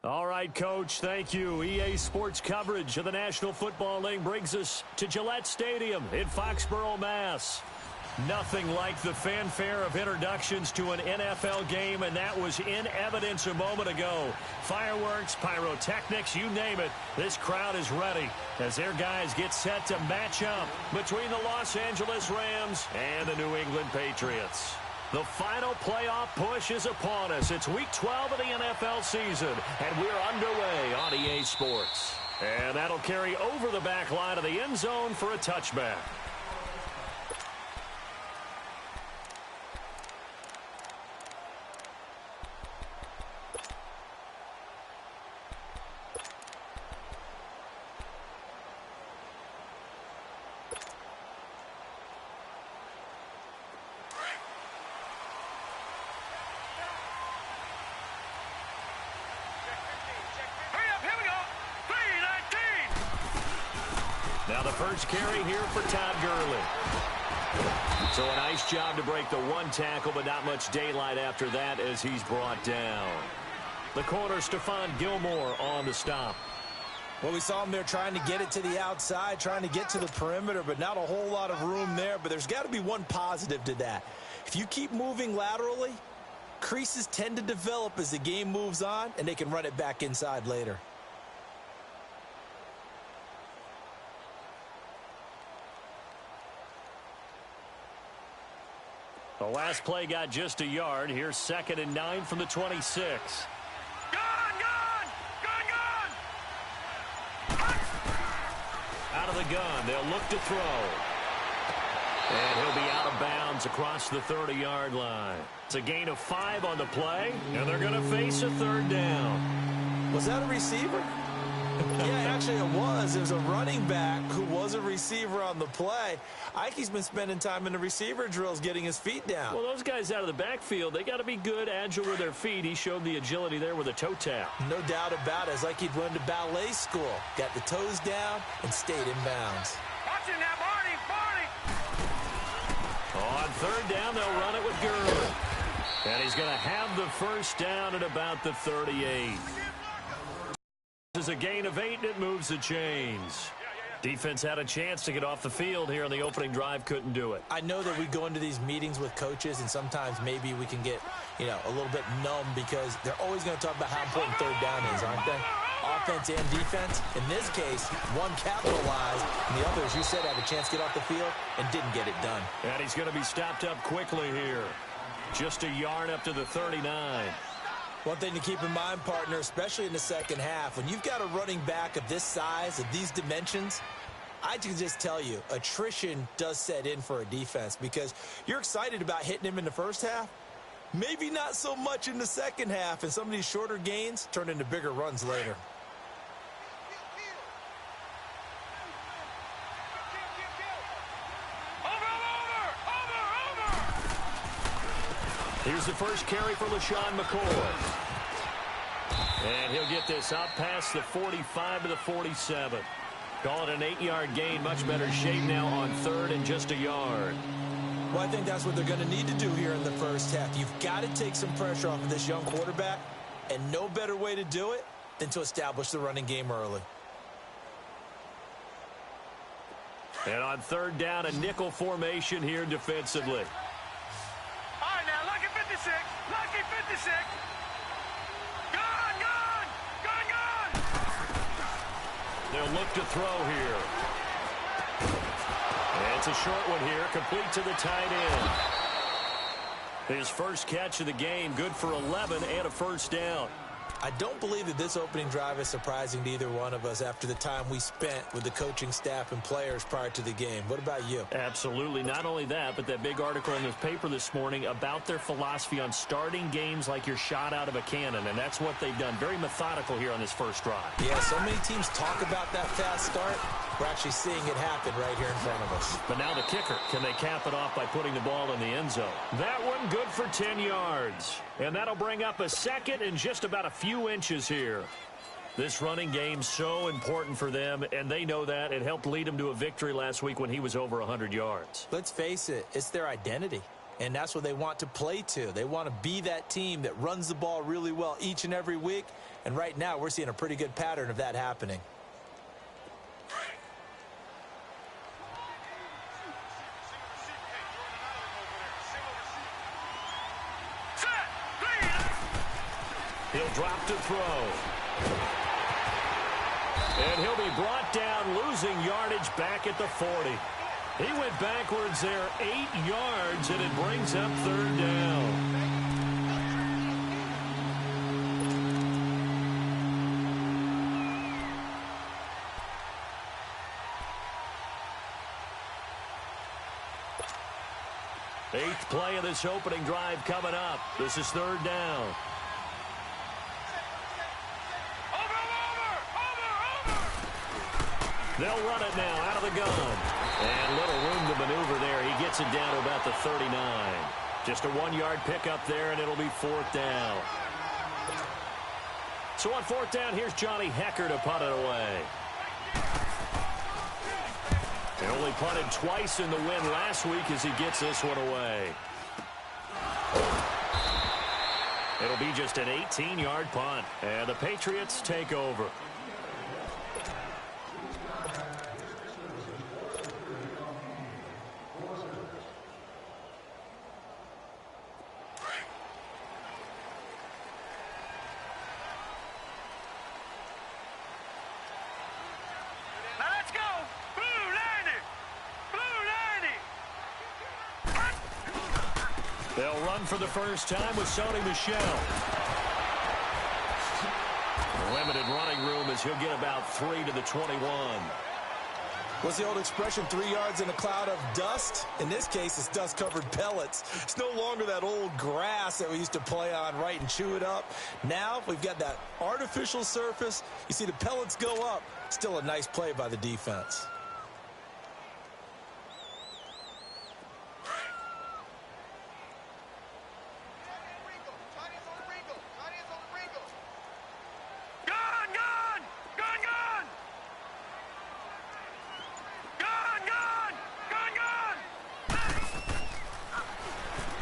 All right, Coach, thank you. EA Sports coverage of the National Football League brings us to Gillette Stadium in Foxborough, Mass. Nothing like the fanfare of introductions to an NFL game, and that was in evidence a moment ago. Fireworks, pyrotechnics, you name it. This crowd is ready as their guys get set to match up between the Los Angeles Rams and the New England Patriots. The final playoff push is upon us. It's Week 12 of the NFL season, and we're underway on EA Sports. And that'll carry over the back line of the end zone for a touchback. Now the first carry here for Todd Gurley. So a nice job to break the one tackle, but not much daylight after that as he's brought down. The corner, Stephon Gilmore, on the stop. Well, we saw him there trying to get it to the outside, trying to get to the perimeter, but not a whole lot of room there. But there's got to be one positive to that. If you keep moving laterally, creases tend to develop as the game moves on, and they can run it back inside later. The last play got just a yard. Here's 2nd and 9 from the 26. Out of the gun. They'll look to throw. And he'll be out of bounds across the 30-yard line. It's a gain of 5 on the play, and they're going to face a 3rd down. Was that a receiver? Yeah, actually it was. There's a running back who was a receiver on the play. Ike's been spending time in the receiver drills getting his feet down. Well, those guys out of the backfield, they got to be good, agile with their feet. He showed the agility there with a toe tap. No doubt about it. It's like he'd went to ballet school. Got the toes down and stayed in bounds. Watching that, Barney. On 3rd down, they'll run it with Gurley. And he's going to have the first down at about the 38. This is a gain of 8, and it moves the chains. Defense had a chance to get off the field here on the opening drive, couldn't do it. I know that we go into these meetings with coaches, and sometimes maybe we can get, a little bit numb because they're always going to talk about how important 3rd down is, aren't they? Offense and defense. In this case, one capitalized, and the other, as you said, had a chance to get off the field and didn't get it done. And he's going to be stopped up quickly here. Just a yard up to the 39. One thing to keep in mind, partner, especially in the second half, when you've got a running back of this size, of these dimensions, I can just tell you, attrition does set in for a defense because you're excited about hitting him in the first half, maybe not so much in the second half, and some of these shorter gains turn into bigger runs later. Here's the first carry for LaShawn McCoy. And he'll get this out past the 45 to the 47. Call it an 8-yard gain. Much better shape now on 3rd and just a yard. Well, I think that's what they're going to need to do here in the first half. You've got to take some pressure off of this young quarterback, and no better way to do it than to establish the running game early. And on 3rd down, a nickel formation here defensively. Lucky 56. Gone. They'll look to throw here. And it's a short one here, complete to the tight end. His first catch of the game, good for 11 and a first down. I don't believe that this opening drive is surprising to either one of us after the time we spent with the coaching staff and players prior to the game. What about you? Absolutely. Not only that, but that big article in the paper this morning about their philosophy on starting games like you're shot out of a cannon, and that's what they've done. Very methodical here on this first drive. Yeah, so many teams talk about that fast start. We're actually seeing it happen right here in front of us. But now the kicker. Can they cap it off by putting the ball in the end zone? That one good for 10 yards. And that'll bring up a 2nd and just about a few inches here. This running game so important for them, and they know that. It helped lead them to a victory last week when he was over 100 yards. Let's face it, it's their identity. and that's what they want to play to. They want to be that team that runs the ball really well each and every week, and right now we're seeing a pretty good pattern of that happening. He'll drop to throw. And he'll be brought down, losing yardage back at the 40. He went backwards there 8 yards, and it brings up 3rd down. Eighth play of this opening drive coming up. This is 3rd down. They'll run it now out of the gun. And little room to maneuver there. He gets it down to about the 39. Just a 1-yard pickup there, and it'll be 4th down. So on 4th down, here's Johnny Hekker to punt it away. He only punted twice in the win last week as he gets this one away. It'll be just an 18-yard punt, and the Patriots take over. They'll run for the first time with Sony Michel. Limited running room as he'll get about 3 to the 21. What's the old expression, 3 yards in a cloud of dust? In this case, it's dust-covered pellets. It's no longer that old grass that we used to play on, right, and chew it up. Now we've got that artificial surface. You see the pellets go up. Still a nice play by the defense.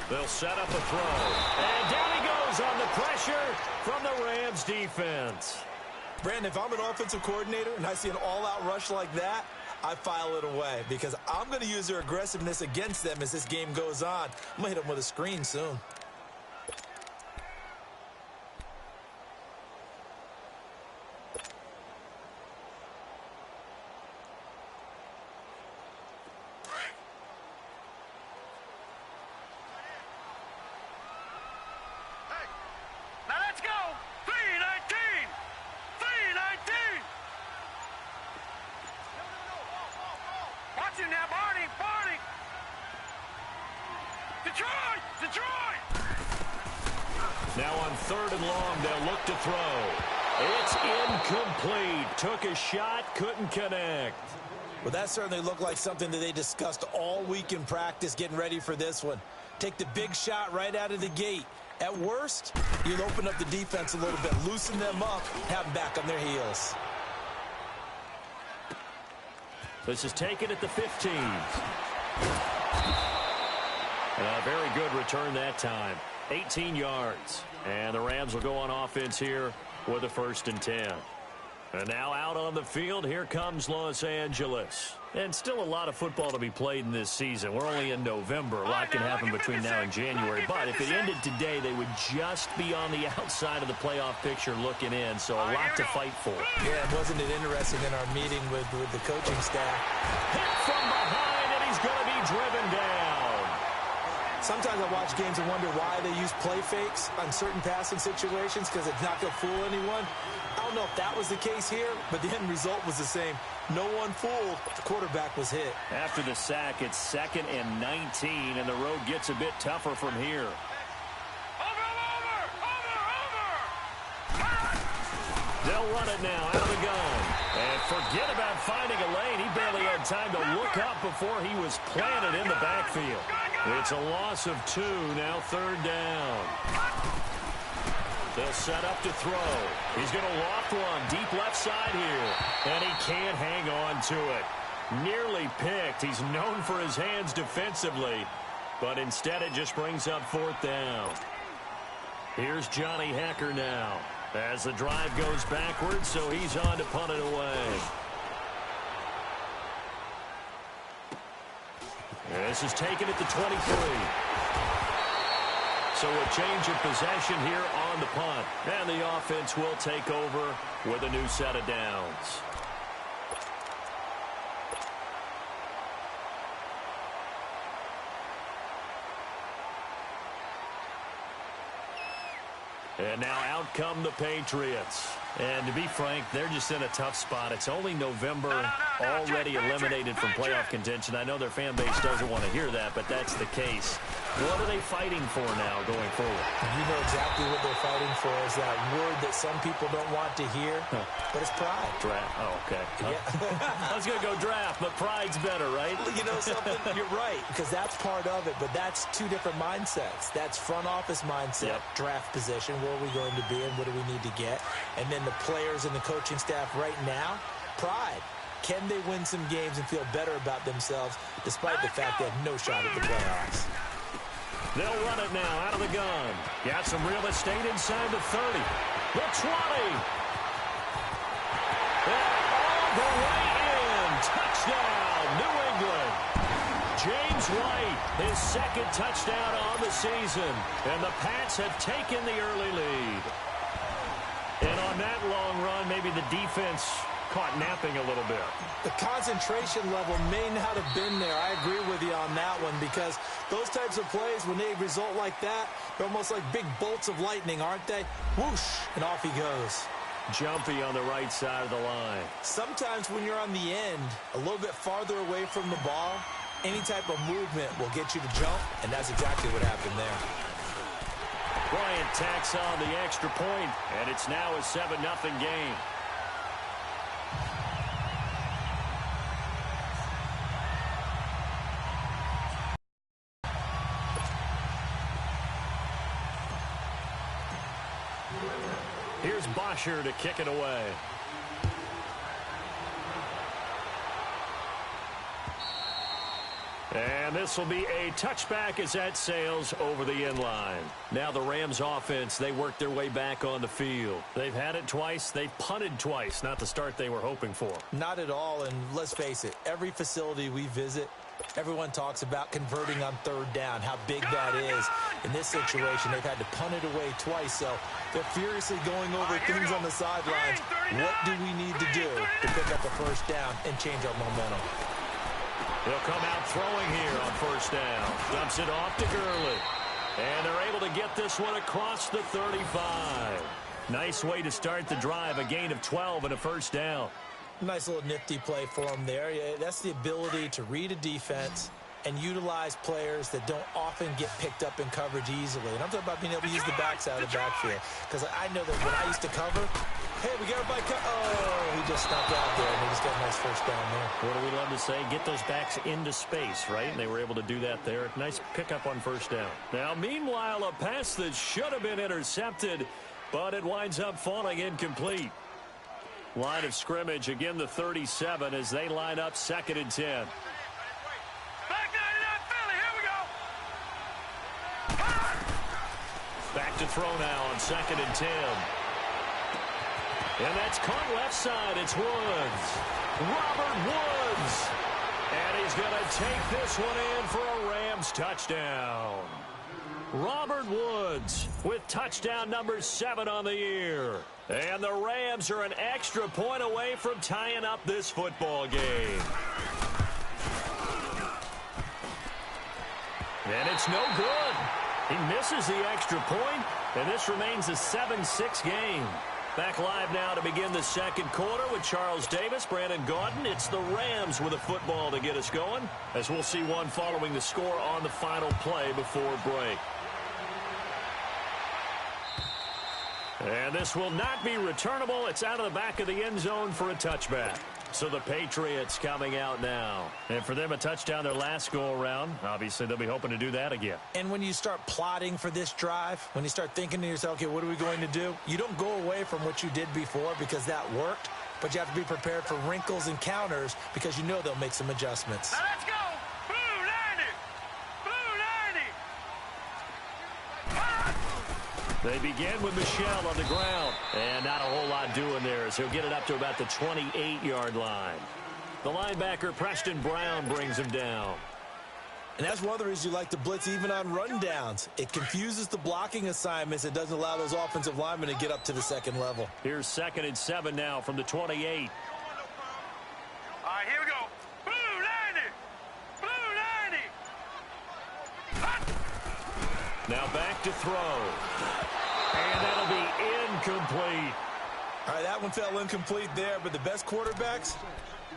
They'll set up a throw. And down he goes on the pressure from the Rams defense. Brandon, if I'm an offensive coordinator and I see an all-out rush like that, I file it away because I'm going to use their aggressiveness against them as this game goes on. I'm going to hit them with a screen soon. Now on 3rd and long, they'll look to throw. It's incomplete. Took a shot, couldn't connect. Well, that certainly looked like something that they discussed all week in practice getting ready for this one. Take the big shot right out of the gate. At worst, you'll open up the defense a little bit, loosen them up, have them back on their heels. This is taken at the 15. A very good return that time. 18 yards. And the Rams will go on offense here with a 1st and 10. And now out on the field, here comes Los Angeles. And still a lot of football to be played in this season. We're only in November. A lot can happen between now and January. But if it ended today, they would just be on the outside of the playoff picture looking in. So a lot to fight for. Yeah, wasn't it interesting in our meeting with the coaching staff? Hit from behind, and he's going to be driven down. Sometimes I watch games and wonder why they use play fakes on certain passing situations because it's not going to fool anyone. I don't know if that was the case here, but the end result was the same. No one fooled. The quarterback was hit. After the sack, it's 2nd and 19, and the road gets a bit tougher from here. They'll run it now out of the gun. And forget about finding a lane. He barely had time to look up before he was planted in the backfield. It's a loss of 2, now 3rd down. They'll set up to throw. He's going to loft one deep left side here. And he can't hang on to it. Nearly picked. He's known for his hands defensively. but instead it just brings up 4th down. Here's Johnny Hekker now as the drive goes backwards, so he's on to punt it away. This is taken at the 23. So a change of possession here on the punt. And the offense will take over with a new set of downs. And now out come the Patriots. And to be frank, they're just in a tough spot. It's only November, already eliminated from playoff contention. I know their fan base doesn't want to hear that, but that's the case. What are they fighting for now going forward? You know exactly what they're fighting for is that word that some people don't want to hear, but it's pride. Draft. Oh, okay. Yeah. I was going to go draft, but pride's better, right? You know something? You're right, because that's part of it, but that's two different mindsets. That's front office mindset, draft position, where are we going to be and what do we need to get? And then the players and the coaching staff right now, pride. Can they win some games and feel better about themselves despite the fact they have no shot at the playoffs? They'll run it now out of the gun. Got some real estate inside the 30. The 20. And all the way in. Touchdown, New England. James White, his 2nd touchdown on the season. And the Pats have taken the early lead. And on that long run, maybe the defense caught napping a little bit. The concentration level may not have been there. I agree with you on that one because those types of plays, when they result like that, they're almost like big bolts of lightning, aren't they? Whoosh, and off he goes. Jumpy on the right side of the line. Sometimes when you're on the end, a little bit farther away from the ball, any type of movement will get you to jump, and that's exactly what happened there. Bryant tacks on the extra point, and it's now a 7-0 game. Here's Bosher to kick it away. And this will be a touchback as that sails over the end line. Now the Rams offense, they work their way back on the field. They've had it twice. They've punted twice. Not the start they were hoping for. Not at all, and let's face it, every facility we visit, everyone talks about converting on 3rd down, how big that is. In this situation, they've had to punt it away twice, so they're furiously going over things on the sidelines. What do we need to do to pick up a 1st down and change our momentum? He'll come out throwing here on 1st down. Dumps it off to Gurley. And they're able to get this one across the 35. Nice way to start the drive, a gain of 12 and a 1st down. Nice little nifty play for him there. Yeah, that's the ability to read a defense and utilize players that don't often get picked up in coverage easily. And I'm talking about being able to use the backside of the backfield. Because I know that when I used to cover, hey, we got everybody oh, he just snuck out there, and he just got a nice 1st down there. What do we love to say? Get those backs into space, right? And they were able to do that there. Nice pickup on 1st down. Now, meanwhile, a pass that should have been intercepted, but it winds up falling incomplete. Line of scrimmage, again, the 37 as they line up 2nd and 10. Back to throw now on 2nd and 10. And that's caught left side. It's Woods. Robert Woods. And he's going to take this one in for a Rams touchdown. Robert Woods with touchdown number 7 on the year. And the Rams are an extra point away from tying up this football game. And it's no good. He misses the extra point, and this remains a 7-6 game. Back live now to begin the 2nd quarter with Charles Davis, Brandon Gaudin. It's the Rams with a football to get us going, as we'll see one following the score on the final play before break. And this will not be returnable. It's out of the back of the end zone for a touchback. So the Patriots coming out now. And for them, a touchdown their last go-around. Obviously, they'll be hoping to do that again. And when you start plotting for this drive, when you start thinking to yourself, okay, what are we going to do? You don't go away from what you did before because that worked, but you have to be prepared for wrinkles and counters because you know they'll make some adjustments. Now let's go. Blue 90. Blue They begin with Michel on the ground. And not a whole lot doing there as he'll get it up to about the 28-yard line. The linebacker, Preston Brown, brings him down. And that's one of the reasons you like to blitz even on rundowns. It confuses the blocking assignments. It doesn't allow those offensive linemen to get up to the second level. Here's 2nd and 7 now from the 28. All right, here we go. Blue 90. Blue 90. Now back to throw. And that'll be incomplete. All right, that one fell incomplete there, but the best quarterbacks,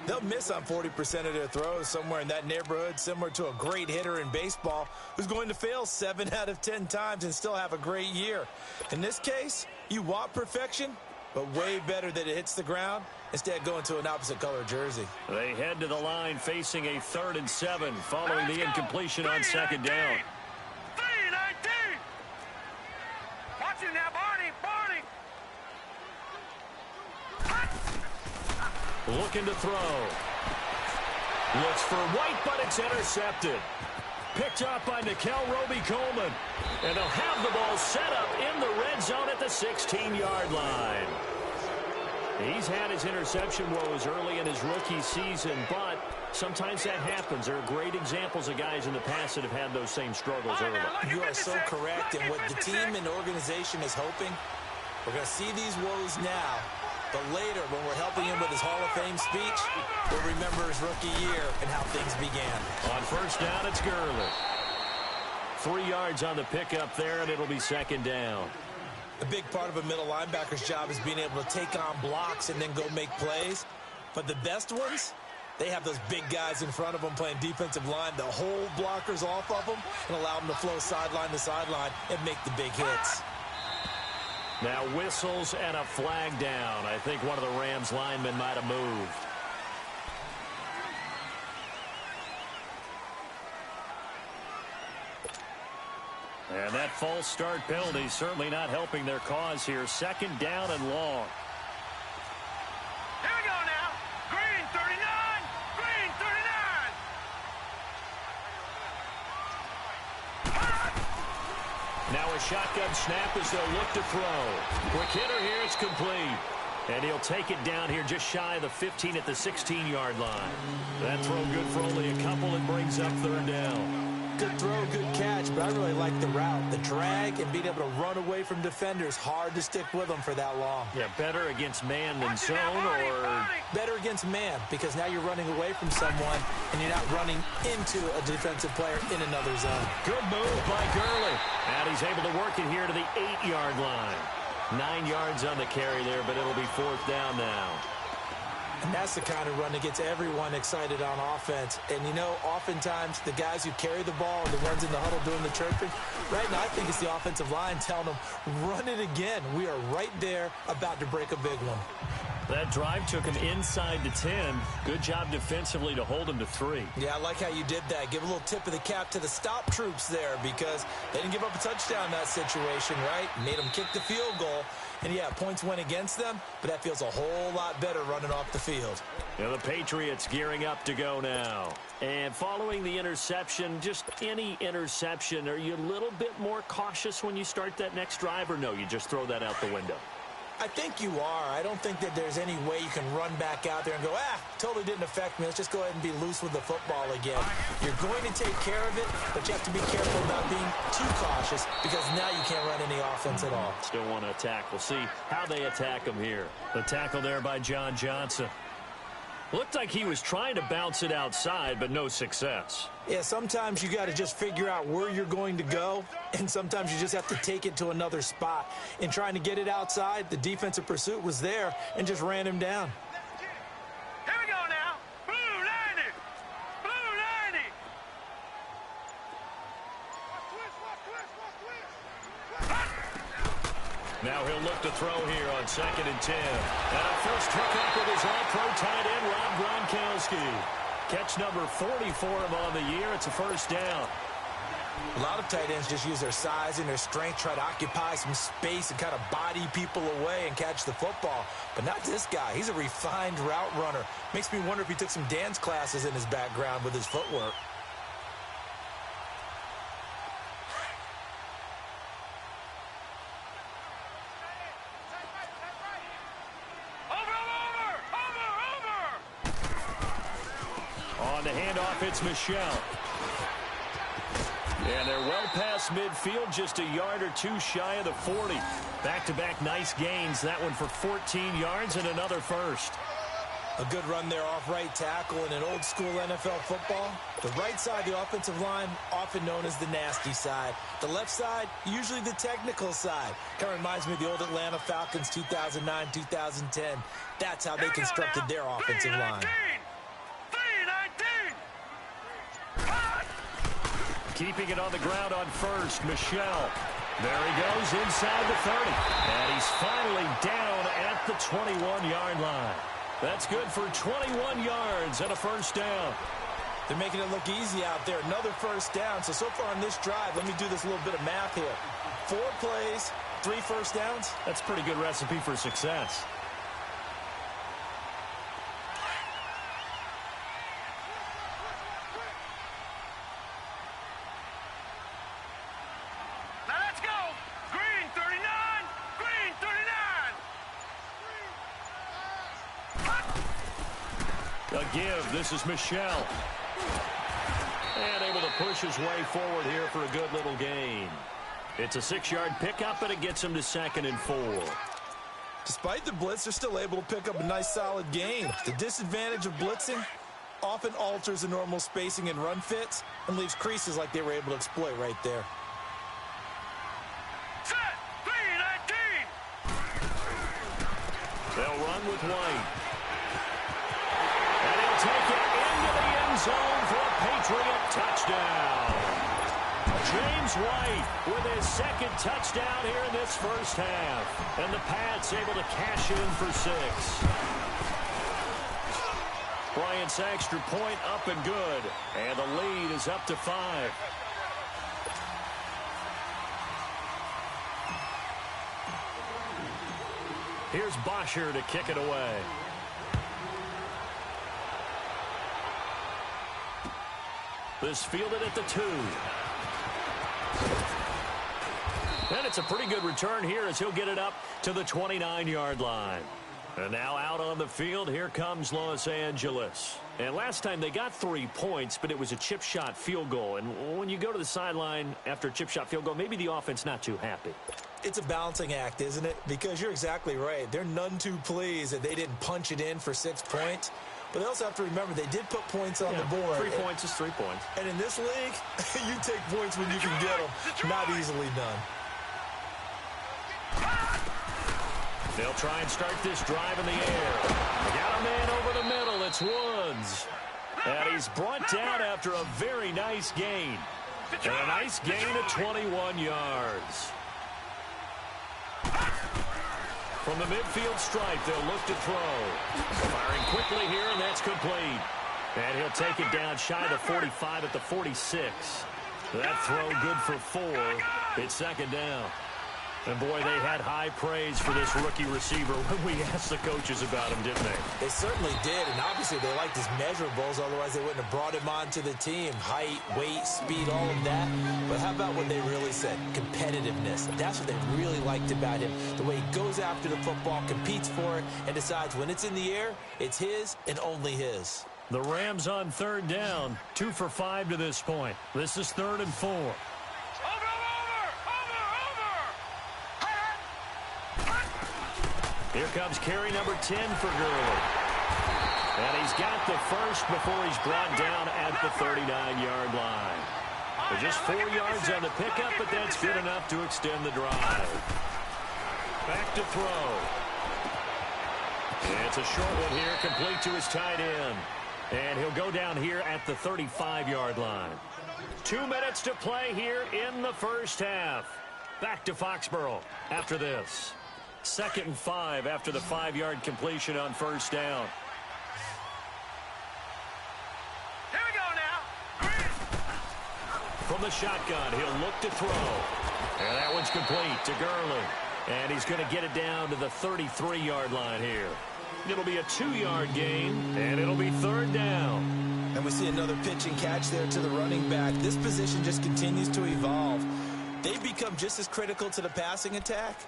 they'll miss on 40% of their throws, somewhere in that neighborhood, similar to a great hitter in baseball who's going to fail 7 out of 10 times and still have a great year. In this case, you want perfection, but way better that it hits the ground instead going to an opposite color jersey. They head to the line facing a 3rd and 7 following the incompletion on 2nd down. 319. Watch it now, Barney. Barney. Looking to throw. Looks for White, but it's intercepted. Picked up by Nikel Roby-Coleman. And they'll have the ball set up in the red zone at the 16-yard line. He's had his interception woes early in his rookie season, but sometimes that happens. There are great examples of guys in the past that have had those same struggles early. You are so correct, and what the team and organization is hoping, we're going to see these woes now, but later when we're helping him with his Hall of Fame speech, we'll remember his rookie year and how things began. On 1st down, it's Gurley. 3 yards on the pickup there, and it'll be 2nd down. A big part of a middle linebacker's job is being able to take on blocks and then go make plays. But the best ones, they have those big guys in front of them playing defensive line that hold blockers off of them and allow them to flow sideline to sideline and make the big hits. Now whistles and a flag down. I think one of the Rams linemen might have moved. And that false start penalty certainly not helping their cause here. 2nd down and long. Here we go now. Green 39. Green 39. Now a shotgun snap as they'll look to throw. Quick hitter here, it's complete. And he'll take it down here just shy of the 15 at the 16-yard line. That throw good for only a couple and brings up 3rd down. Good throw, good catch, but I really like the route. The drag and being able to run away from defenders, hard to stick with them for that long. Yeah, better against man than zone, or better against man, because now you're running away from someone and you're not running into a defensive player in another zone. Good move by Gurley. And he's able to work it here to the 8-yard line. 9 yards on the carry there, but it'll be 4th down now. And that's the kind of run that gets everyone excited on offense. And, you know, oftentimes the guys who carry the ball are the ones in the huddle doing the chirping. Right now, I think it's the offensive line telling them, run it again. We are right there about to break a big one. That drive took him inside the 10. Good job defensively to hold him to 3. Yeah, I like how you did that. Give a little tip of the cap to the stop troops there, because they didn't give up a touchdown in that situation, right? Made them kick the field goal. And, yeah, points went against them, but that feels a whole lot better running off the field. Yeah, the Patriots gearing up to go now. And following the interception, just any interception, are you a little bit more cautious when you start that next drive, or no, you just throw that out the window? I think you are. I don't think that there's any way you can run back out there and go, totally didn't affect me. Let's just go ahead and be loose with the football again. You're going to take care of it, but you have to be careful about being too cautious, because now you can't run any offense at all. Still want to attack. We'll see how they attack him here. The tackle there by John Johnson. Looked like he was trying to bounce it outside, but no success. Yeah, sometimes you got to just figure out where you're going to go, and sometimes you just have to take it to another spot. In trying to get it outside, the defensive pursuit was there and just ran him down. Here we go now. Blue 90. Blue 90. Now he'll look to throw here on 2nd and 10. And a first hookup with his all-pro tight end, Rob Gronkowski. Catch number 40 for him on the year. It's a 1st down. A lot of tight ends just use their size and their strength, try to occupy some space and kind of body people away and catch the football. But not this guy. He's a refined route runner. Makes me wonder if he took some dance classes in his background with his footwork. On the handoff, it's Michel. And they're well past midfield, just a yard or two shy of the 40. Back-to-back nice gains. That one for 14 yards and another first. A good run there off right tackle in an old-school NFL football. The right side of the offensive line, often known as the nasty side. The left side, usually the technical side. Kind of reminds me of the old Atlanta Falcons 2009-2010. That's how they constructed their offensive line. Keeping it on the ground on first, Michel. There he goes inside the 30. And he's finally down at the 21-yard line. That's good for 21 yards and a first down. They're making it look easy out there. Another first down. So far on this drive, let me do this little bit of math here. 4 plays, 3 first downs. That's a pretty good recipe for success. A give. This is Michel. And able to push his way forward here for a good little gain. It's a 6-yard pickup, and it gets him to 2nd and 4. Despite the blitz, they're still able to pick up a nice solid gain. The disadvantage of blitzing often alters the normal spacing and run fits and leaves creases like they were able to exploit right there. Set, 3-19. They'll run with White. And he'll take it into the end zone for a Patriot touchdown. James White with his 2nd touchdown here in this first half. And the Pats able to cash in for 6. Bryant's extra point up and good. And the lead is up to 5. Here's Bosher to kick it away. This fielded at the 2. And it's a pretty good return here as he'll get it up to the 29-yard line. And now out on the field, here comes Los Angeles. And last time they got 3 points, but it was a chip shot field goal. And when you go to the sideline after a chip shot field goal, maybe the offense not too happy. It's a balancing act, isn't it? Because you're exactly right. They're none too pleased that they didn't punch it in for 6 points. But they also have to remember they did put points on the board. 3 points is 3 points. And in this league, you take points when you can get them. Not easily done. They'll try and start this drive in the air. They got a man over the middle. It's Woods. And he's brought down after a very nice gain. And a nice gain of 21 yards. From the midfield stripe, they'll look to throw. Firing quickly here, and that's complete. And he'll take it down shy of the 45 at the 46. That throw good for 4. It's 2nd down. And, boy, they had high praise for this rookie receiver when we asked the coaches about him, didn't they? They certainly did, and obviously they liked his measurables, otherwise they wouldn't have brought him onto the team. Height, weight, speed, all of that. But how about what they really said? Competitiveness. That's what they really liked about him. The way he goes after the football, competes for it, and decides when it's in the air, it's his and only his. The Rams on 3rd down, 2 for 5 to this point. This is 3rd and 4. Here comes carry number 10 for Gurley. And he's got the first before he's brought down at the 39-yard line. They're just 4 yards on the pickup, but that's good enough to extend the drive. Back to throw. And it's a short one here, complete to his tight end. And he'll go down here at the 35-yard line. 2 minutes to play here in the first half. Back to Foxborough after this. 2nd and 5 after the 5-yard completion on 1st down. Here we go now. From the shotgun, he'll look to throw. And that one's complete to Gurley. And he's going to get it down to the 33-yard line here. It'll be a 2-yard gain, and it'll be 3rd down. And we see another pitch and catch there to the running back. This position just continues to evolve. They become just as critical to the passing attack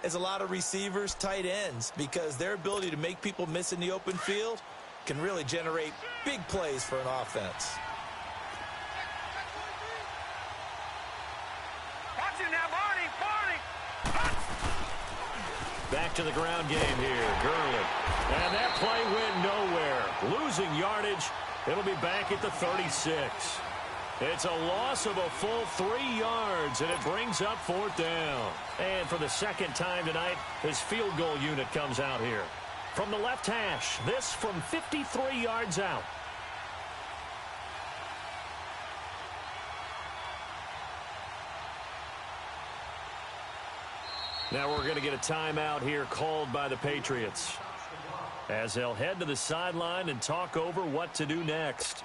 as a lot of receivers, tight ends, because their ability to make people miss in the open field can really generate big plays for an offense. Watch it now, Barney. Back to the ground game here. Gurley. And that play went nowhere. Losing yardage. It'll be back at the 36. It's a loss of a full 3 yards, and it brings up 4th down. And for the second time tonight, his field goal unit comes out here. From the left hash, this from 53 yards out. Now we're going to get a timeout here called by the Patriots, as they'll head to the sideline and talk over what to do next.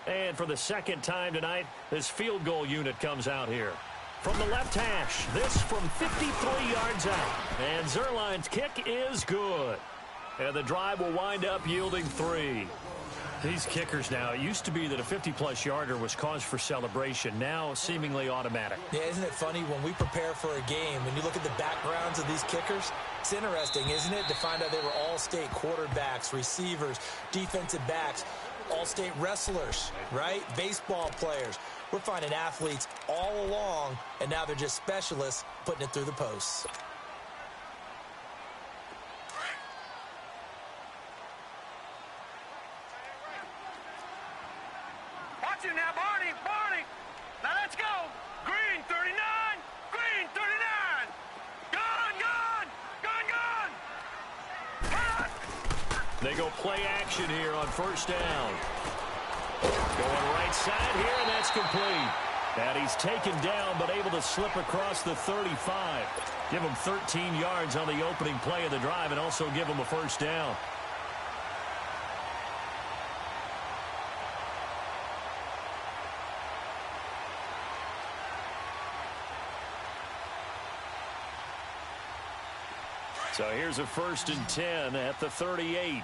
And for the second time tonight, this field goal unit comes out here. From the left hash, this from 53 yards out. And Zuerlein's kick is good. And the drive will wind up yielding 3. These kickers now, it used to be that a 50-plus yarder was cause for celebration. Now seemingly automatic. Yeah, isn't it funny when we prepare for a game, when you look at the backgrounds of these kickers, it's interesting, isn't it, to find out they were all-state quarterbacks, receivers, defensive backs, all-state wrestlers, right? Baseball players. We're finding athletes all along, and now they're just specialists putting it through the posts. Watch it now, Barney. Now let's go. Green 39. Green 39. Gone. They go play action here on 1st down. Going right side here, and that's complete. And he's taken down, but able to slip across the 35. Give him 13 yards on the opening play of the drive, and also give him a 1st down. So here's a 1st and 10 at the 38.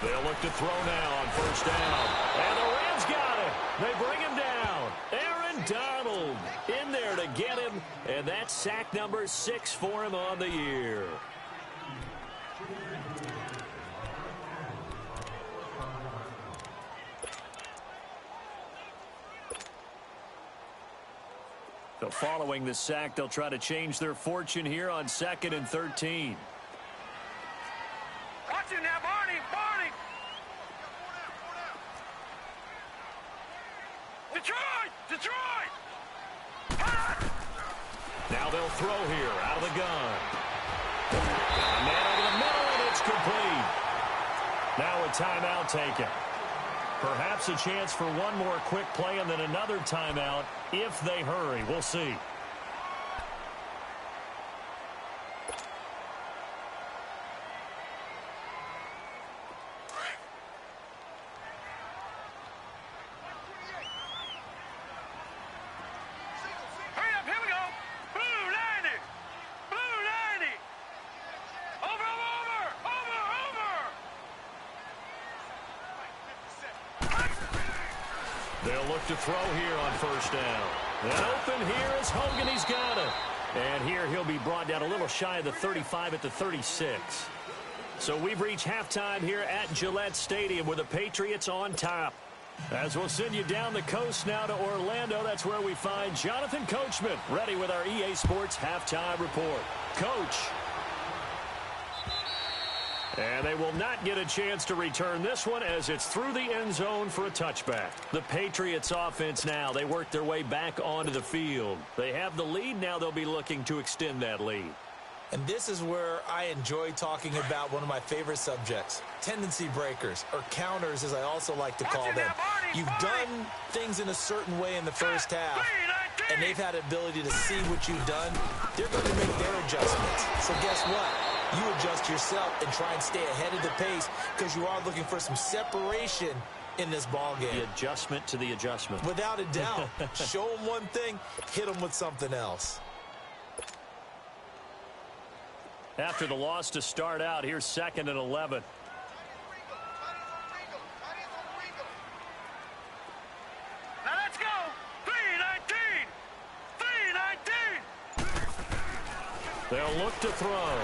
They'll look to throw now on 1st down. And the Rams got it. They bring him down. Aaron Donald in there to get him. And that's sack number 6 for him on the year. So following the sack, they'll try to change their fortune here on 2nd and 13. Watch it now, Barney. Detroit. Now they'll throw here out of the gun. A man over the middle, and it's complete. Now a timeout taken. Perhaps a chance for one more quick play and then another timeout if they hurry. We'll see. Hurry up, here we go. Blue 90. Over. They'll look to throw here on 1st down. And open here is Hogan. He's got it. And here he'll be brought down a little shy of the 35 at the 36. So we've reached halftime here at Gillette Stadium with the Patriots on top. As we'll send you down the coast now to Orlando, that's where we find Jonathan Coachman ready with our EA Sports Halftime Report. Coach. And they will not get a chance to return this one as it's through the end zone for a touchback. The Patriots offense now, they work their way back onto the field. They have the lead. Now they'll be looking to extend that lead. And this is where I enjoy talking about one of my favorite subjects, tendency breakers, or counters as I also like to call them. You've done things in a certain way in the first half, and they've had the ability to see what you've done. They're going to make their adjustments. So guess what? You adjust yourself and try and stay ahead of the pace because you are looking for some separation in this ball game. The adjustment to the adjustment. Without a doubt. Show them one thing, hit them with something else. After the loss to start out, here's 2nd and 11. Now let's go. 319. They'll look to throw.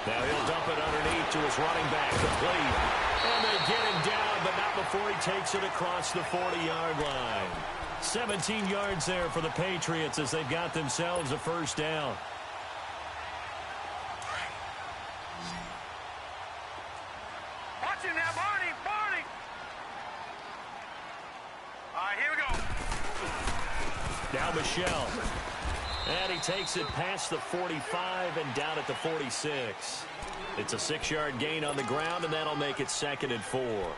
Now he'll dump it underneath to his running back, complete. And they get him down, but not before he takes it across the 40-yard line. 17 yards there for the Patriots as they've got themselves a first down. Watch him now, Barney, Barney. All right, here we go. Now Michelle. And he takes it past the 45 and down at the 46. It's a 6-yard gain on the ground, and that'll make it 2nd and 4.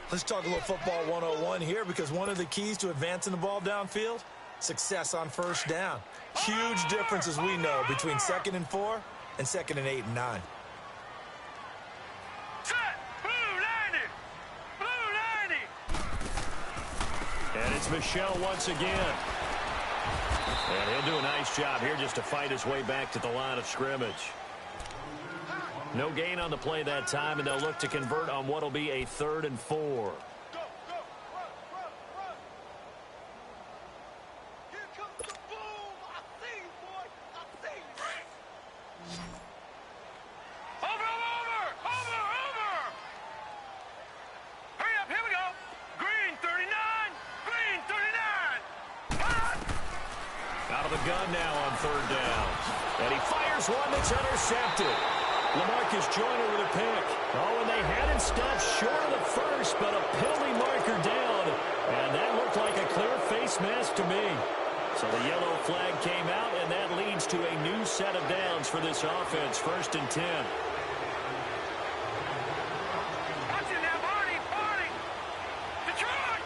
Let's talk a little football 101 here, because one of the keys to advancing the ball downfield, success on first down. Huge difference, as we know, between 2nd and 4 and 2nd and 8 and 9. Set, blue 90, blue 90. And it's Michelle once again. And he'll do a nice job here just to fight his way back to the line of scrimmage. No gain on the play that time, and they'll look to convert on what will be a 3rd and 4. Go, go, run, run, run. Here comes the boom. I see you, boy. I see you. Over. Hurry up, here we go. Green 39, green 39. Out of the gun now on 3rd down. And he fires one that's intercepted. LaMarcus Joyner with a pick. Oh, and they had it stopped short of the first, but a penalty marker down. And that looked like a clear face mask to me. So the yellow flag came out, and that leads to a new set of downs for this offense. 1st and 10. Watch it now, Barney. Detroit.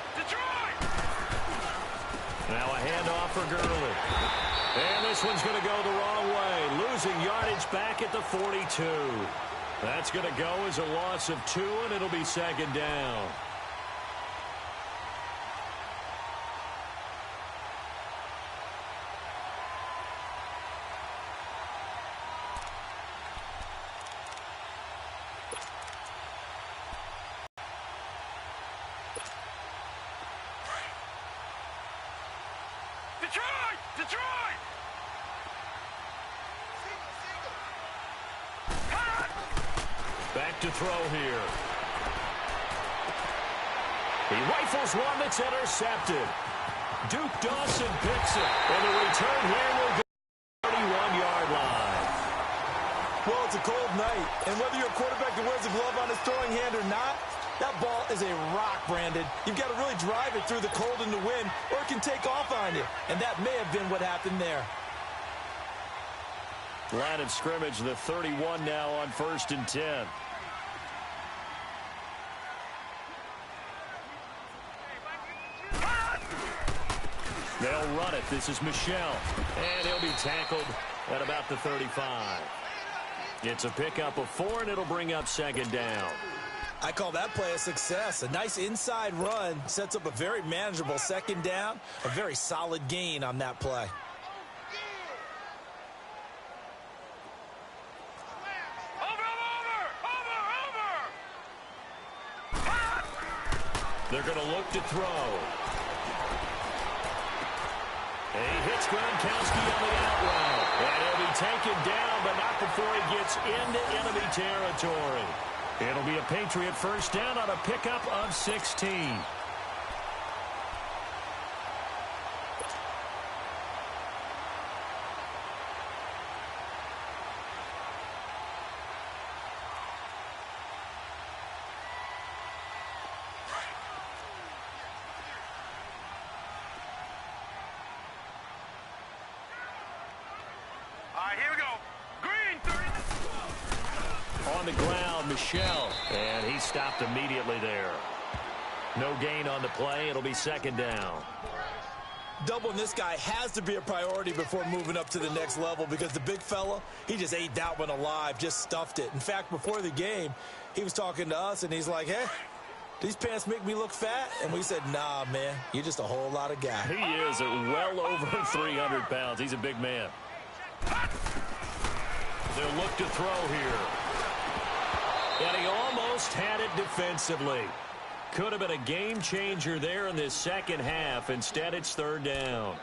Now a handoff for Gurley. And this one's going to go the wrong way. Losing yardage back at the 42. That's going to go as a loss of 2, and it'll be 2nd down. Detroit. Back to throw here. He rifles one that's intercepted. Duke Dawson picks it. And the return here will go to the 31-yard line. Well, it's a cold night, and whether you're a quarterback that wears a glove on his throwing hand or not, that ball is a rock, Brandon. You've got to really drive it through the cold and the wind, or it can take off on you. And that may have been what happened there. Line of scrimmage, the 31 now on 1st and 10. They'll run it. This is Michelle. And he'll be tackled at about the 35. It's a pickup of 4, and it'll bring up 2nd down. I call that play a success. A nice inside run sets up a very manageable 2nd down. A very solid gain on that play. They're going to look to throw. And he hits Gronkowski on the out route. And he'll be taken down, but not before he gets into enemy territory. It'll be a Patriot first down on a pickup of 16. All right, here we go. Green 30. On the ground, Michelle. And he stopped immediately there. No gain on the play. It'll be 2nd down. Doubling this guy has to be a priority before moving up to the next level, because the big fella, he just ate that one alive, just stuffed it. In fact, before the game, he was talking to us, and he's like, hey, these pants make me look fat? And we said, nah, man, you're just a whole lot of guy. He is well over 300 pounds. He's a big man. They'll look to throw here. And he almost had it defensively. Could have been a game changer there in this second half. Instead, it's 3rd down.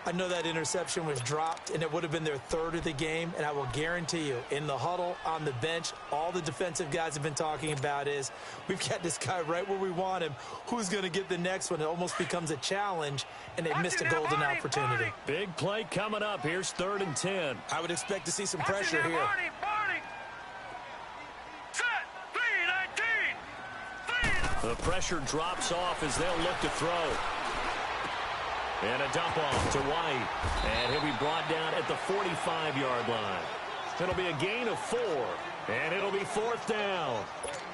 I know that interception was dropped, and it would have been their third of the game, and I will guarantee you, in the huddle, on the bench, all the defensive guys have been talking about is, we've got this guy right where we want him. Who's going to get the next one? It almost becomes a challenge, and they missed a golden opportunity. Big play coming up. Here's 3rd and 10. I would expect to see some pressure here. The pressure drops off as they'll look to throw. And a dump off to White. And he'll be brought down at the 45-yard line. It'll be a gain of 4. And it'll be 4th down.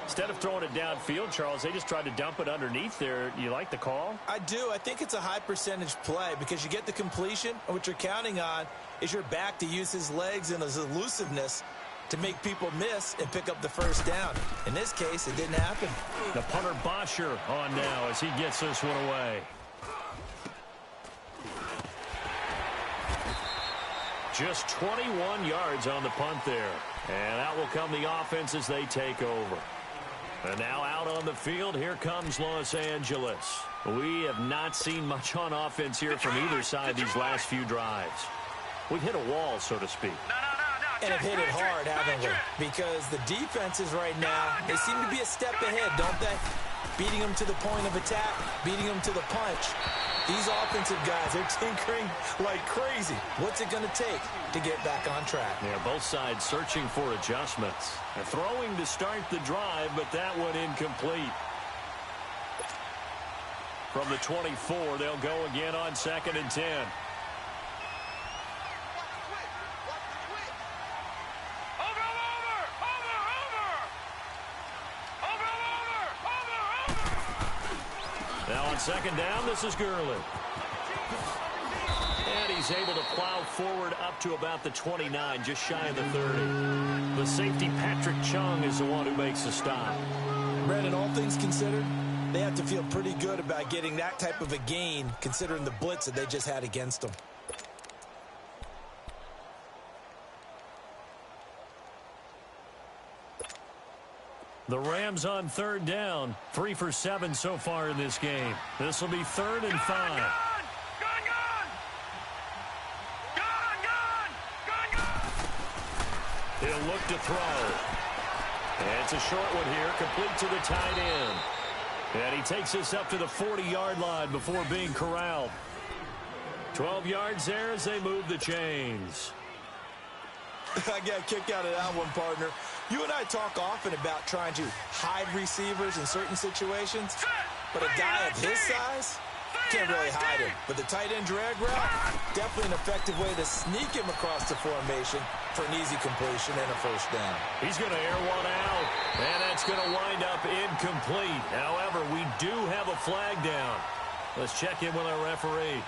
Instead of throwing it downfield, Charles, they just tried to dump it underneath there. You like the call? I do. I think it's a high percentage play because you get the completion, and what you're counting on is your back to use his legs and his elusiveness to make people miss and pick up the 1st down. In this case, it didn't happen. The punter Bosher on now as he gets this one away. Just 21 yards on the punt there. And out will come the offense as they take over. And now out on the field, here comes Los Angeles. We have not seen much on offense here from either side these last few drives. We've hit a wall, so to speak. And have hit it hard, haven't we? Because the defenses right now, they seem to be a step ahead, don't they? Beating them to the point of attack, beating them to the punch. These offensive guys, they're tinkering like crazy. What's it going to take to get back on track? Yeah, both sides searching for adjustments. They're throwing to start the drive, but that one incomplete. From the 24, they'll go again on 2nd and 10. Now on 2nd down, this is Gurley. And he's able to plow forward up to about the 29, just shy of the 30. The safety, Patrick Chung, is the one who makes the stop. Brandon, all things considered, they have to feel pretty good about getting that type of a gain, considering the blitz that they just had against them. The Rams on 3rd down. 3 for 7 so far in this game. This will be 3rd and 5. He'll look to throw. And it's a short one here, complete to the tight end. And he takes this up to the 40-yard line before being corralled. 12 yards there as they move the chains. I got a kick out of that one, partner. You and I talk often about trying to hide receivers in certain situations, but a guy of his size can't really hide him. But the tight end drag route, definitely an effective way to sneak him across the formation for an easy completion and a 1st down. He's going to air one out, and that's going to wind up incomplete. However, we do have a flag down. Let's check in with our referee.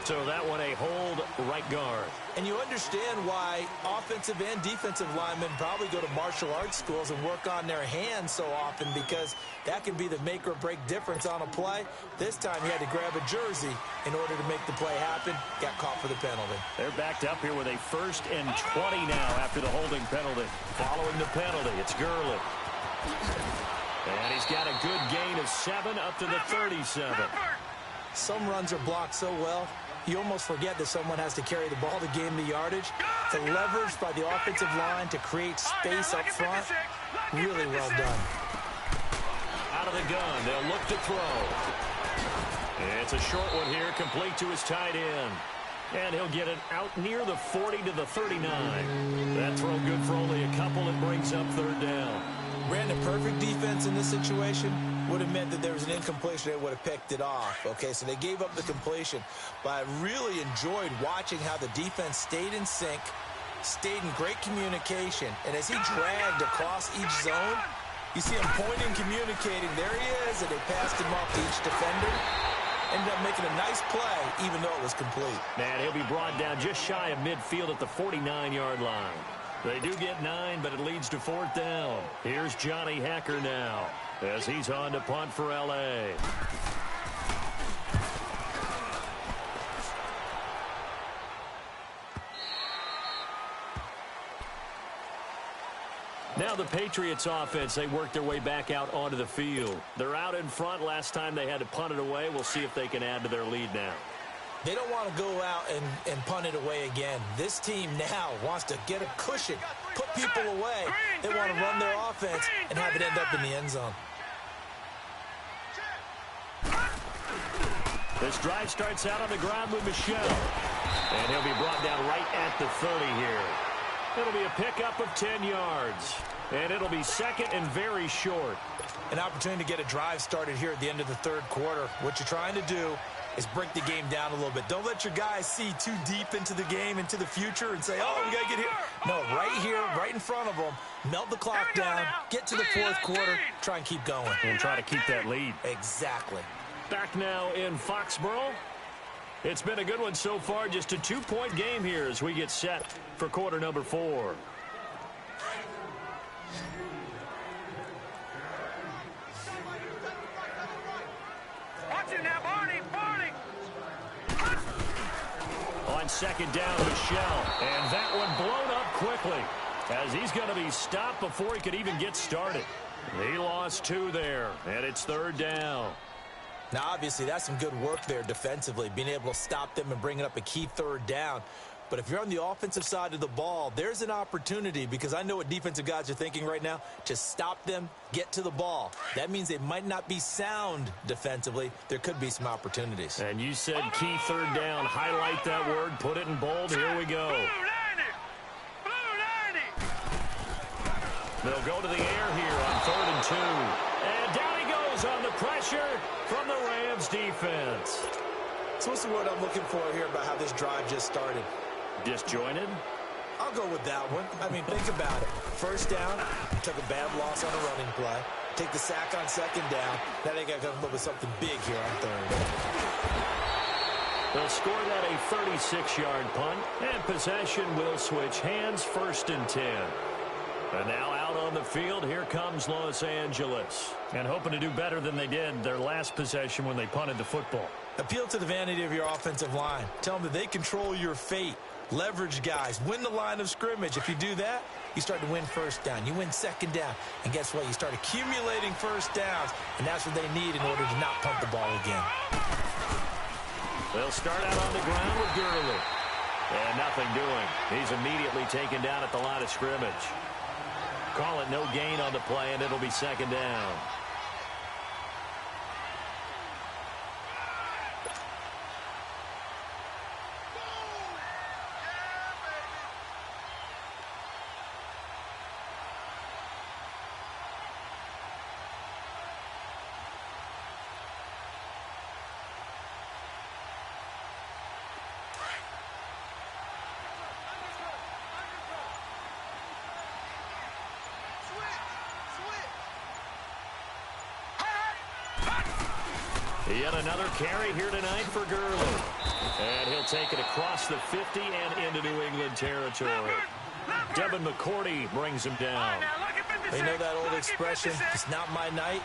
So that one a hold right guard. And you understand why offensive and defensive linemen probably go to martial arts schools and work on their hands so often, because that can be the make or break difference on a play. This time he had to grab a jersey in order to make the play happen. Got caught for the penalty. They're backed up here with a 1st and 20 now after the holding penalty. Following the penalty, it's Gurley. And he's got a good gain of 7 up to the 37. Some runs are blocked so well, you almost forget that someone has to carry the ball to gain the yardage. The leverage by the offensive line to create space up front, really well done. Out of the gun, they'll look to throw. It's a short one here, complete to his tight end. And he'll get it out near the 40 to the 39. That throw good for only a couple. It brings up 3rd down. Brandon, perfect defense in this situation would have meant that there was an incompletion. They would have picked it off. Okay, so they gave up the completion. But I really enjoyed watching how the defense stayed in sync, stayed in great communication. And as he dragged across each zone, you see him pointing, communicating. There he is, and they passed him off to each defender. Ended up making a nice play, even though it was complete. And he'll be brought down just shy of midfield at the 49-yard line. They do get 9, but it leads to 4th down. Here's Johnny Hekker now as he's on to punt for L.A. Now the Patriots offense, they work their way back out onto the field. They're out in front. Last time they had to punt it away. We'll see if they can add to their lead now. They don't want to go out and punt it away again. This team now wants to get a cushion, put people away. They want to run their offense and have it end up in the end zone. This drive starts out on the ground with Michel. And he'll be brought down right at the 30 here. It'll be a pickup of 10 yards. And it'll be second and very short. An opportunity to get a drive started here at the end of the third quarter. What you're trying to do is break the game down a little bit. Don't let your guys see too deep into the game, into the future, and say, oh, we got to get here. No, right here, right in front of them, melt the clock down, get to the fourth quarter, try and keep going. And try to keep that lead. Exactly. Back now in Foxborough. It's been a good one so far. Just a 2-point game here as we get set for quarter number 4. Watch it now, Barney, Barney. On second down, Michel. And that one blown up quickly as he's going to be stopped before he could even get started. He lost 2 there, and it's third down. Now, obviously, that's some good work there defensively, being able to stop them and bringing up a key third down. But if you're on the offensive side of the ball, there's an opportunity, because I know what defensive guys are thinking right now, to stop them, get to the ball. That means they might not be sound defensively. There could be some opportunities. And you said key third down. Highlight that word. Put it in bold. Here we go. They'll go to the air here on 3rd and 2. And down he goes on the pressure from the Rams defense. So what's the word I'm looking for here about how this drive just started? Disjointed? I'll go with that one. I mean, think about it. First down, took a bad loss on a running play. Take the sack on second down. Now they got to come up with something big here on third. They'll score that a 36-yard punt, and possession will switch hands, 1st and 10. And now out on the field, here comes Los Angeles. And hoping to do better than they did their last possession when they punted the football. Appeal to the vanity of your offensive line. Tell them that they control your fate. Leverage guys. Win the line of scrimmage. If you do that, you start to win first down. You win second down. And guess what? You start accumulating first downs. And that's what they need in order to not punt the ball again. They'll start out on the ground with Gurley. And nothing doing. He's immediately taken down at the line of scrimmage. Call it no gain on the play, and it'll be second down. Yet another carry here tonight for Gurley. And he'll take it across the 50 and into New England territory. Devin McCourty brings him down. You know that old expression, it's not my night?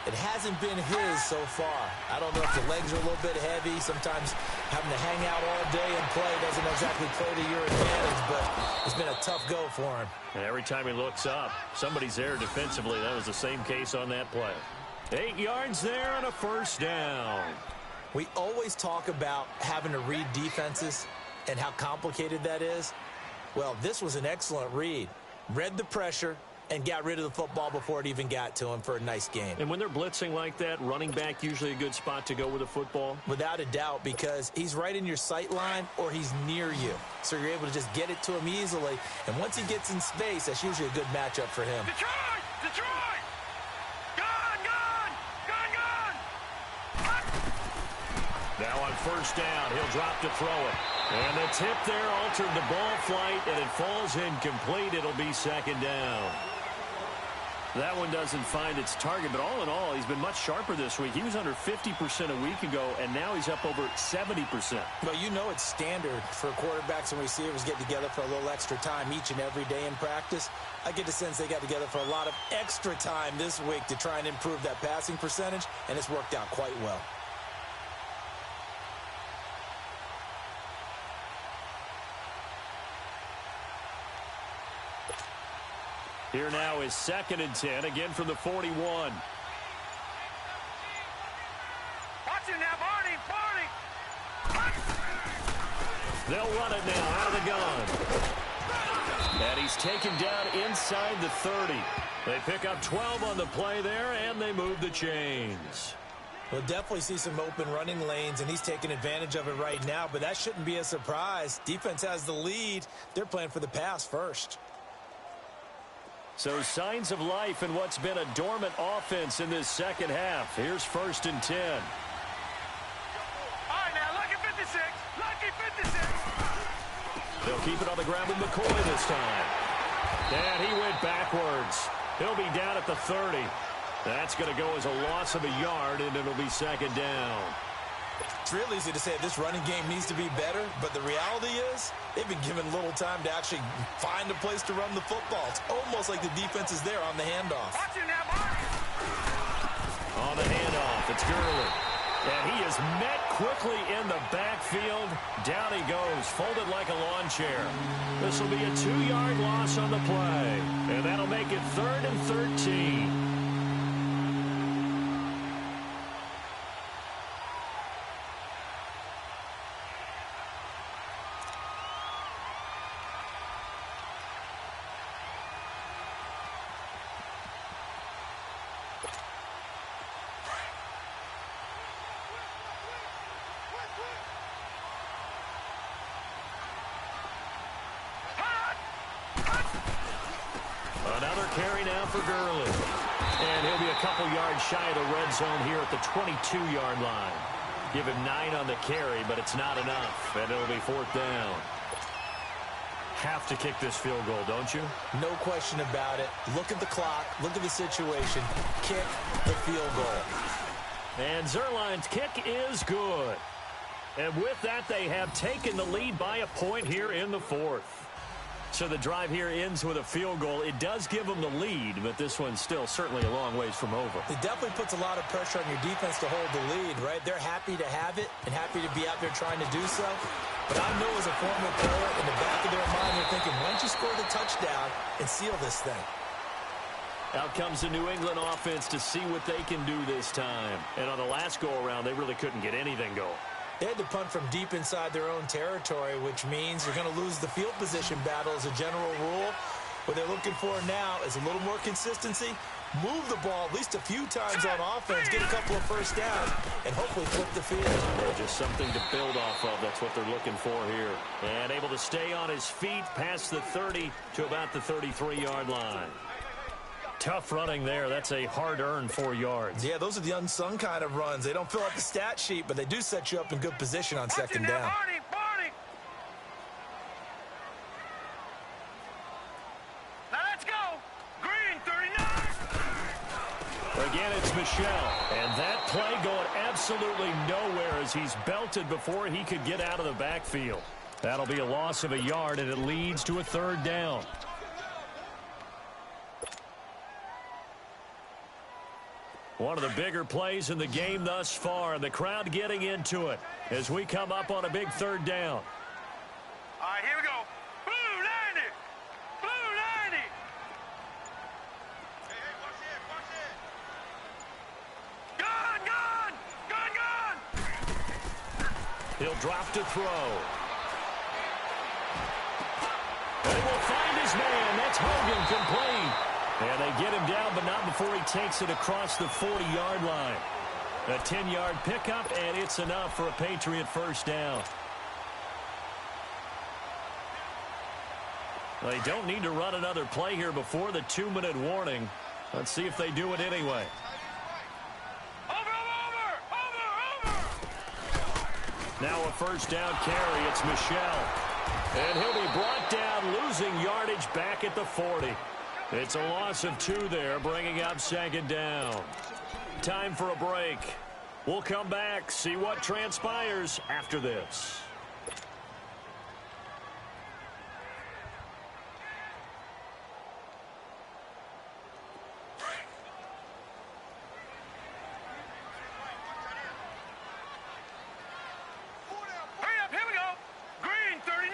It hasn't been his so far. I don't know if the legs are a little bit heavy. Sometimes having to hang out all day and play doesn't exactly play to your advantage, but it's been a tough go for him. And every time he looks up, somebody's there defensively. That was the same case on that play. 8 yards there and a first down. We always talk about having to read defenses and how complicated that is. Well, this was an excellent read. Read the pressure and got rid of the football before it even got to him for a nice game. And when they're blitzing like that, running back usually a good spot to go with the football? Without a doubt, because he's right in your sight line or he's near you. So you're able to just get it to him easily. And once he gets in space, that's usually a good matchup for him. Detroit! Detroit! Now on first down, he'll drop to throw it. And the tip there altered the ball flight, and it falls incomplete. It'll be second down. That one doesn't find its target, but all in all, he's been much sharper this week. He was under 50% a week ago, and now he's up over 70%. Well, you know it's standard for quarterbacks and receivers get together for a little extra time each and every day in practice. I get the sense they got together for a lot of extra time this week to try and improve that passing percentage, and it's worked out quite well. Here now is 2nd and 10, again from the 41. Watch it now, Barney, Barney. They'll run it now out of the gun. And he's taken down inside the 30. They pick up 12 on the play there, and they move the chains. We'll definitely see some open running lanes, and he's taking advantage of it right now, but that shouldn't be a surprise. Defense has the lead. They're playing for the pass first. So signs of life in what's been a dormant offense in this second half. Here's 1st and 10. All right, now, lucky 56. Lucky 56. They'll keep it on the ground with McCoy this time. And he went backwards. He'll be down at the 30. That's going to go as a loss of a yard, and it'll be 2nd down. It's real easy to say this running game needs to be better, but the reality is they've been given little time to actually find a place to run the football. It's almost like the defense is there on the handoff. Watch you now, Barney. On the handoff, it's Gurley. And he is met quickly in the backfield. Down he goes, folded like a lawn chair. This will be a 2-yard loss on the play. And that'll make it 3rd and 13. Another carry now for Gurley. And he'll be a couple yards shy of the red zone here at the 22-yard line. Give him 9 on the carry, but it's not enough. And it'll be 4th down. Have to kick this field goal, don't you? No question about it. Look at the clock. Look at the situation. Kick the field goal. And Zuerlein's kick is good. And with that, they have taken the lead by a point here in the 4th. So the drive here ends with a field goal. It does give them the lead, but this one's still certainly a long ways from over. It definitely puts a lot of pressure on your defense to hold the lead, right? They're happy to have it and happy to be out there trying to do so. But I know as a former player, in the back of their mind, they're thinking, why don't you score the touchdown and seal this thing? Out comes the New England offense to see what they can do this time. And on the last go-around, they really couldn't get anything going. They had to punt from deep inside their own territory, which means you're going to lose the field position battle as a general rule. What they're looking for now is a little more consistency, move the ball at least a few times on offense, get a couple of first downs, and hopefully flip the field. Yeah, just something to build off of. That's what they're looking for here. And able to stay on his feet past the 30 to about the 33-yard line. Tough running there. That's a hard-earned 4 yards. Yeah, those are the unsung kind of runs. They don't fill out the stat sheet, but they do set you up in good position on 2nd down. Barney. Now let's go. Green 39. Again, it's Michel. And that play going absolutely nowhere as he's belted before he could get out of the backfield. That'll be a loss of a yard, and it leads to a 3rd down. One of the bigger plays in the game thus far. The crowd getting into it as we come up on a big 3rd down. All right, here we go. Blue 90. Blue 90. Hey, watch it. Gun. He'll drop to throw. And he will find his man. That's Hogan complete. And they get him down, but not before he takes it across the 40-yard line. A 10-yard pickup, and it's enough for a Patriot 1st down. They don't need to run another play here before the 2-minute warning. Let's see if they do it anyway. Over. Now a 1st down carry. It's Michel. And he'll be brought down, losing yardage back at the 40. It's a loss of 2 there, bringing up 2nd down. Time for a break. We'll come back, see what transpires after this. Hurry up, here we go. Green 39.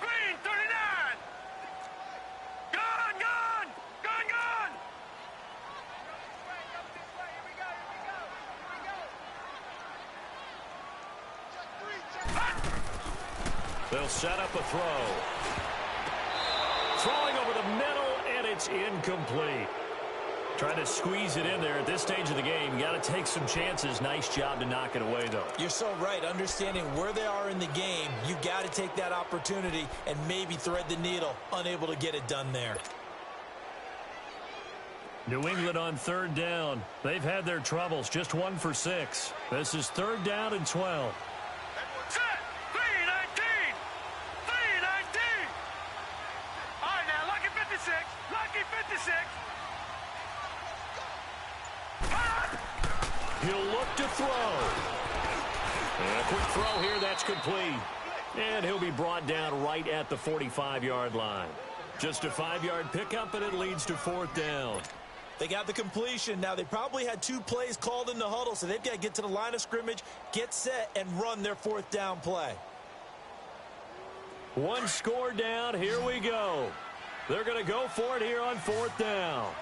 Green 39. Gun. Hot. They'll set up a throw. Throwing over the middle, and it's incomplete. Trying to squeeze it in there at this stage of the game. You got to take some chances. Nice job to knock it away, though. You're so right. Understanding where they are in the game, you got to take that opportunity and maybe thread the needle. Unable to get it done there. New England on third down. They've had their troubles. Just 1 for 6. This is 3rd down and 12. Set. 3-19. 3-19. All right, now, lucky 56. Lucky 56. He'll look to throw. And a quick throw here. That's complete. And he'll be brought down right at the 45-yard line. Just a 5-yard pickup, and it leads to 4th down. They got the completion. Now, they probably had 2 plays called in the huddle, so they've got to get to the line of scrimmage, get set, and run their 4th down play. 1 score down. Here we go. They're going to go for it here on 4th down.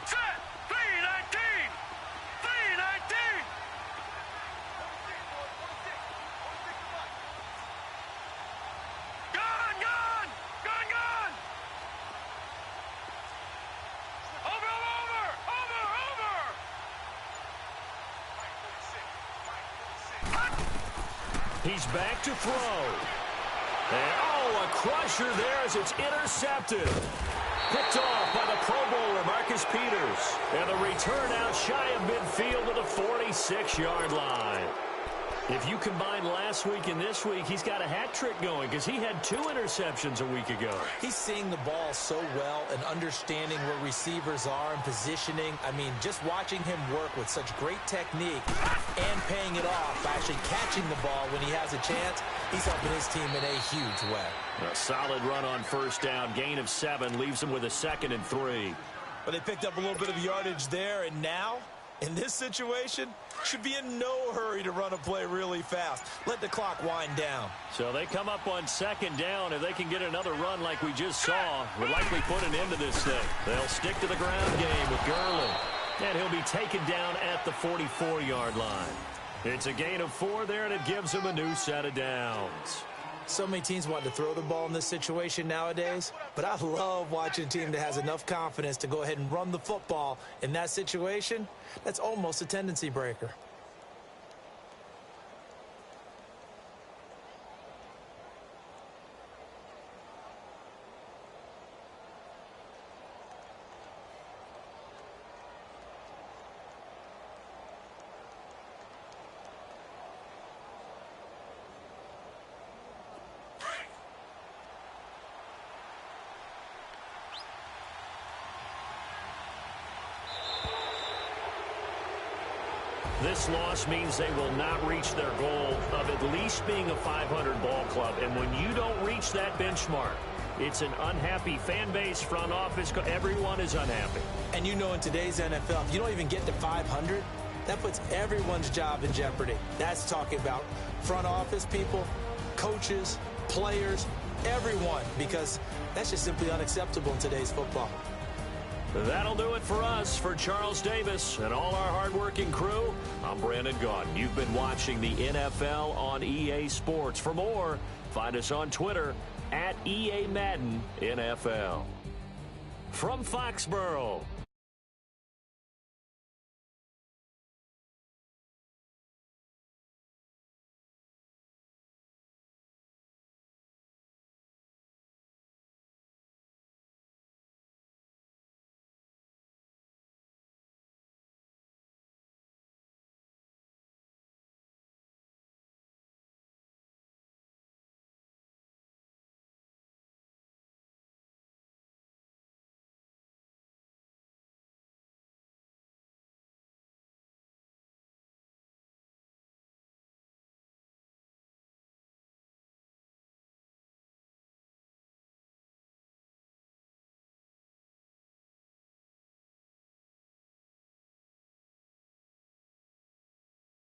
Set. 3-19. 3-19. Gone, gone. Gone, gone. Over, over, over, over. He's back to throw. And, oh, a crusher there as it's intercepted. Picked off by the Pro Bowler, Marcus Peters. And the return out shy of midfield to the 46-yard line. If you combine last week and this week, he's got a hat trick going because he had 2 interceptions a week ago. He's seeing the ball so well and understanding where receivers are and positioning. I mean, just watching him work with such great technique and paying it off by actually catching the ball when he has a chance, he's helping his team in a huge way. A solid run on 1st down. Gain of 7 leaves him with a 2nd and 3. But they picked up a little bit of yardage there, and now, in this situation, should be in no hurry to run a play really fast. Let the clock wind down. So they come up on 2nd down. If they can get another run like we just saw, would likely put an end to this thing. They'll stick to the ground game with Gurley. And he'll be taken down at the 44-yard line. It's a gain of 4 there, and it gives him a new set of downs. So many teams want to throw the ball in this situation nowadays, but I love watching a team that has enough confidence to go ahead and run the football in that situation. That's almost a tendency breaker. This loss means they will not reach their goal of at least being a 500 ball club. And when you don't reach that benchmark, it's an unhappy fan base, front office. Everyone is unhappy. And you know, in today's NFL, if you don't even get to 500, that puts everyone's job in jeopardy. That's talking about front office people, coaches, players, everyone, because that's just simply unacceptable in today's football. That'll do it for us. For Charles Davis and all our hardworking crew, I'm Brandon Gaudin. You've been watching the NFL on EA Sports. For more, find us on Twitter @EA Madden NFL. From Foxborough,